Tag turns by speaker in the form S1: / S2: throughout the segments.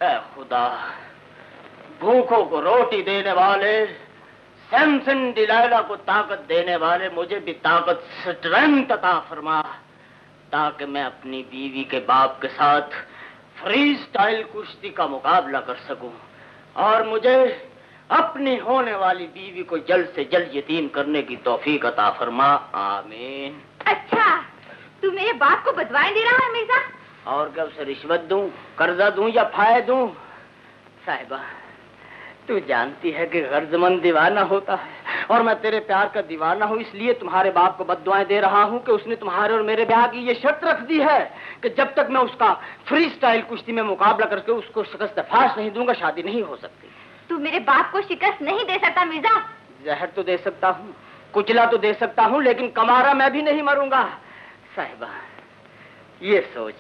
S1: ऐ खुदा, भूखों को रोटी देने वाले, सैमसन डिलाइला को ताकत देने वाले, मुझे भी ताकत स्ट्रेंथ अता फरमा, ताकि मैं अपनी बीवी के बाप के साथ फ्री स्टाइल कुश्ती का मुकाबला कर सकूं और मुझे अपनी होने वाली बीवी को जल्द से जल्द यतीम करने की तौफीक अता फरमा। आमीन।
S2: अच्छा, तू मेरे बाप को बदवाएं दे रहा है मिर्जा?
S1: और क्या उसे रिश्वत दूं, कर्जा दूं या फायदा दूं? साहिबा, तू जानती है कि गर्जमंद दीवाना होता है और मैं तेरे प्यार का दीवाना हूँ, इसलिए तुम्हारे बाप को बद्दुआएं दे रहा हूँ कि उसने तुम्हारे और मेरे ब्याह की ये शर्त रख दी है कि जब तक मैं उसका फ्री स्टाइल कुश्ती में मुकाबला करके उसको शिकस्त फाश नहीं दूंगा, शादी नहीं हो सकती।
S2: तू मेरे बाप को शिकस्त नहीं दे सकता मिर्जा।
S1: जहर तो दे सकता हूँ, कुचला तो दे सकता हूँ, लेकिन कमारा मैं भी नहीं मरूंगा। साहिबा, ये सोच,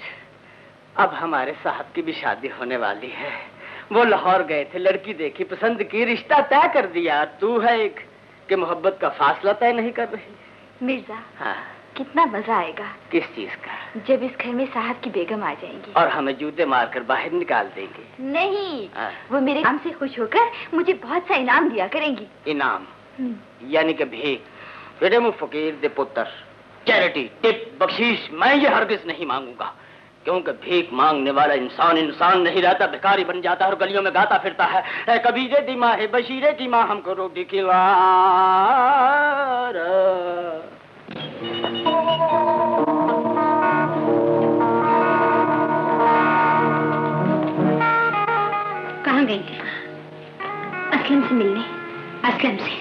S1: अब हमारे साहब की भी शादी होने वाली है। वो लाहौर गए थे, लड़की देखी, पसंद की, रिश्ता तय कर दिया। तू है एक कि मोहब्बत का फासला तय नहीं कर रही।
S2: मिर्जा,
S1: हाँ,
S2: कितना मजा आएगा।
S1: किस चीज का?
S2: जब इस घर में साहब की बेगम आ जाएंगी
S1: और हमें जूते मारकर बाहर निकाल देंगे।
S2: नहीं, वो मेरे काम से खुश होकर मुझे बहुत सा इनाम दिया करेंगी।
S1: इनाम? यानी कि भीख? बेटे, मुँह फकीर दे पुत्र, चैरिटी, टिप, बख्शीश मैं ये हरगिज नहीं मांगूंगा, क्योंकि भीख मांगने वाला इंसान इंसान नहीं रहता, भिखारी बन जाता है और गलियों में गाता फिरता है। कबीरे दी माँ है बशीरे की माँ, हमको रोटी खिला।
S2: कहाँ गई थी? असलम से मिलने। असलम से?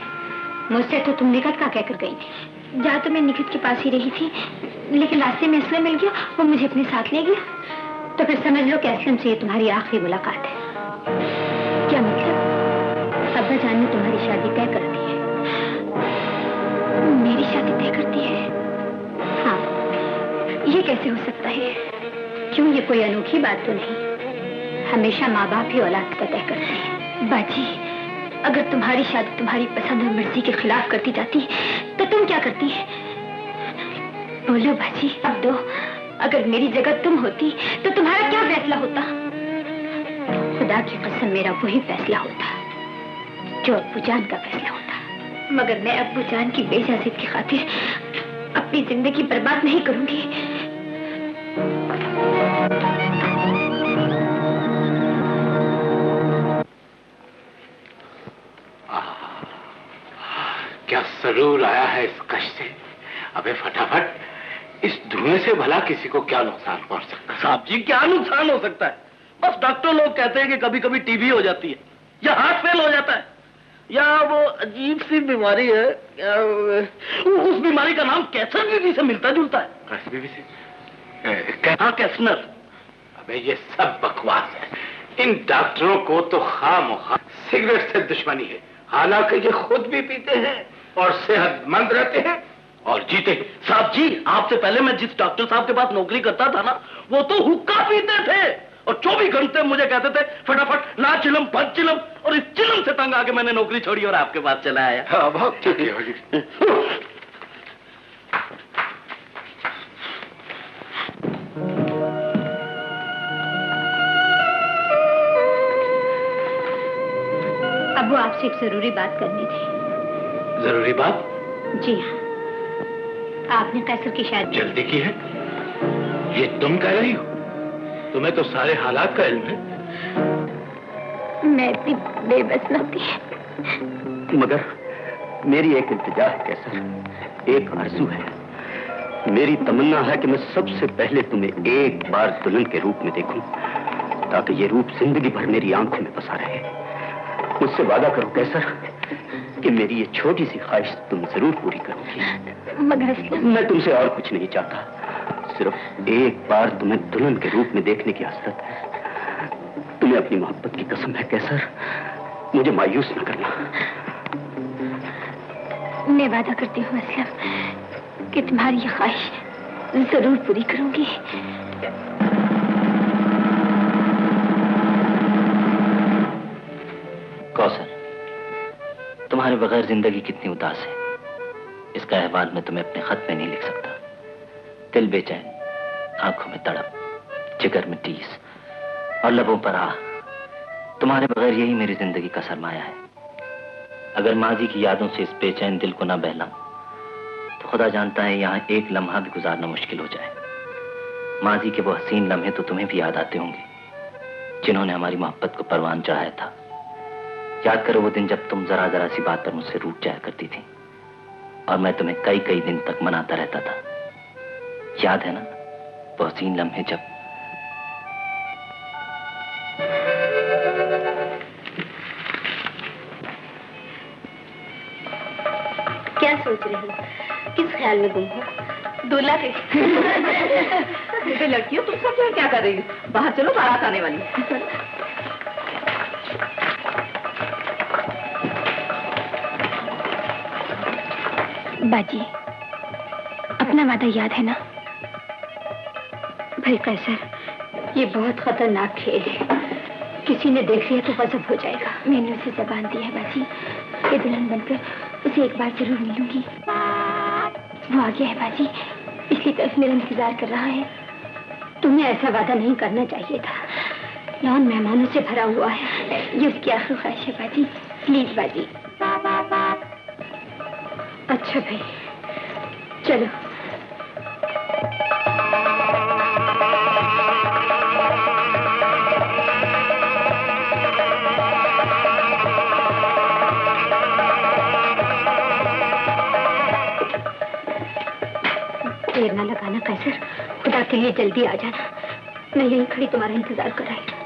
S2: मुझसे तो तुम निकट का कहकर गई थी। जहाँ तो मैं निकट के पास ही रही थी, लेकिन रास्ते में असलम मिल गया, वो मुझे अपने साथ ले गया। तो फिर समझ लो कि असलम से ये तुम्हारी आखिरी मुलाकात है। क्या मतलब? अब्बा जान ने तुम्हारी शादी तय कर दी है। मेरी शादी तय कर दी है? हाँ। ये कैसे हो सकता है? क्यों, ये कोई अनोखी बात तो नहीं। हमेशा माँ बाप ही औलाद का तय करते हैं। बाजी, अगर तुम्हारी शादी तुम्हारी पसंद और मर्जी के खिलाफ करती जाती तो तुम क्या करती? बोलो बाजी, अब दो। अगर मेरी जगह तुम होती तो तुम्हारा क्या फैसला होता? खुदा की कसम, मेरा वही फैसला होता जो अब्बू जान का फैसला होता। मगर मैं अब्बू जान की बेइज्जती की खातिर अपनी जिंदगी बर्बाद नहीं करूंगी।
S3: क्या सरूर आया है इस कश से। अबे फटाफट, इस धुएं से भला किसी को क्या नुकसान पहुंच सकता है?
S4: साहब जी, क्या नुकसान हो सकता है? बस डॉक्टर लोग कहते हैं कि कभी कभी टीबी हो जाती है, या हार्ट फेल हो जाता है, या वो अजीब सी बीमारी है, उस बीमारी का नाम कैंसर बीवी से मिलता जुलता है।
S3: कैंसर बीवी से?
S4: हाँ, कैंसर।
S3: अबे ये सब बकवास है। इन डॉक्टरों को तो खामोखा सिगरेट से दुश्मनी है, हालांकि ये खुद भी पीते हैं और सेहतमंद रहते हैं और जीते।
S4: साहब जी, आपसे पहले मैं जिस डॉक्टर साहब के पास नौकरी करता था ना, वो तो हुक्का पीते थे और 24 घंटे मुझे कहते थे फटाफट ना चिलम बच चिलम, और इस चिलम से तंग आके मैंने नौकरी छोड़ी और आपके पास चला आया।
S3: हाँ, बहुत ठीक है हुजूर।
S2: अब्बू, आपसे एक जरूरी बात करनी थी।
S3: जरूरी बात?
S2: जी हाँ, आपने कैसर की शादी
S3: जल्दी की है, ये तुम कह रही हो? तुम्हें तो सारे हालात का इल्म है।
S2: मैं इतनी बेबस न थी।
S5: मगर मेरी एक इल्तिजा है कैसर, एक आरज़ू है, मेरी तमन्ना है कि मैं सबसे पहले तुम्हें एक बार दुल्हन के रूप में देखूं, ताकि ये रूप जिंदगी भर मेरी आंखों में बसा रहे। मुझसे वादा करो कैसर कि मेरी ये छोटी सी ख्वाहिश तुम जरूर पूरी करोगी।
S2: मगर
S5: मैं तुमसे और कुछ नहीं चाहता, सिर्फ एक बार तुम्हें दुल्हन के रूप में देखने की हसरत है। तुम्हें अपनी मोहब्बत की कसम है कैसर, मुझे मायूस न करना।
S2: मैं वादा करती हूँ असलम कि तुम्हारी ये ख्वाहिश जरूर पूरी करूंगी।
S1: कौसर, तुम्हारे बगैर जिंदगी कितनी उदास है, इसका अहवाल मैं तुम्हें अपने खत में नहीं लिख सकता। दिल बेचैन, आंखों में तड़प, जिगर में टीस और लबों पर आह,
S5: तुम्हारे बगैर यही मेरी जिंदगी का सरमाया है। अगर माजी की यादों से इस बेचैन दिल को ना बहलाऊं तो खुदा जानता है यहाँ एक लम्हा भी गुजारना मुश्किल हो जाए। माजी के वो हसीन लम्हे तो तुम्हें भी याद आते होंगे जिन्होंने हमारी मोहब्बत को परवान चढ़ाया था। याद करो वो दिन जब तुम जरा जरा सी बात पर मुझसे रूठ जाया करती थी और मैं तुम्हें कई कई दिन तक मनाता रहता था। याद है ना वो हसीन लम्हे जब
S2: क्या सोच रही हो? किस ख्याल में गुम हो? दूल्हा के
S6: बेटे लड़कियों तुम सब क्या कर रही हो? बाहर चलो, बारात आने वाली है।
S2: बाजी, अपना वादा याद है ना? भाई कैसर, ये बहुत खतरनाक खेल है। किसी ने देख लिया तो गजब हो जाएगा। मैंने उसे जबान दी है बाजी, ये दुल्हन बनकर उसे एक बार जरूर मिलूंगी। वो आ गया है बाजी, इसलिए तरफ मेरा इंतजार कर रहा है। तुम्हें ऐसा वादा नहीं करना चाहिए था। लॉन मेहमानों से भरा हुआ है, ये उसकी आखिरी ख्वाहिश है बाजी। प्लीज बाजी। अच्छा भाई, चलो। देर ना लगाना कैसर, खुदा के लिए जल्दी आ जाना। मैं यहीं खड़ी तुम्हारा इंतजार कर रही हूँ।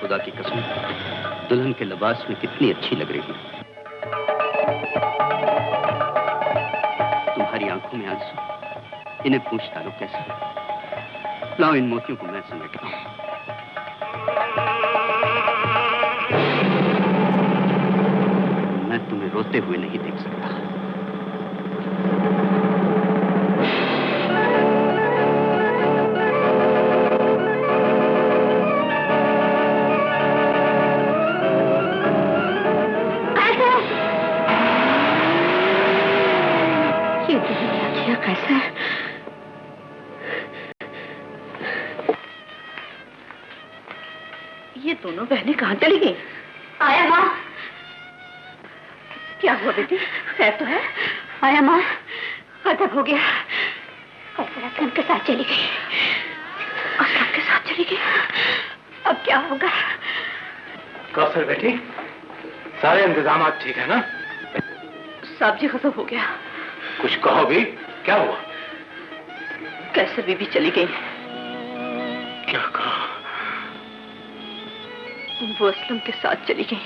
S5: खुदा की कसम, दुल्हन के लिबास में कितनी अच्छी लग रही है। तुम्हारी आंखों में आंसू, इन्हें पूछ डालो कैसे। लाओ इन मोतियों को मैं समेटता हूं। मैं तुम्हें रोते हुए नहीं देख सकता।
S2: ये तो क्या किया कैसर?
S6: ये दोनों बहनें कहाँ चली गई?
S2: आया माँ।
S6: क्या हुआ बेटी, खैर तो है?
S2: आया माँ, खत्म हो गया। कैसर असलम के साथ चली गई।
S6: असलम के साथ चली गई?
S2: अब क्या होगा?
S3: कौसर बेटी, सारे इंतजाम ठीक है ना?
S6: साहब जी खत्म हो गया।
S3: कुछ कहो भी, क्या हुआ?
S6: कैसर बीबी चली गई।
S3: क्या कहा?
S6: वो असलम के साथ चली गई।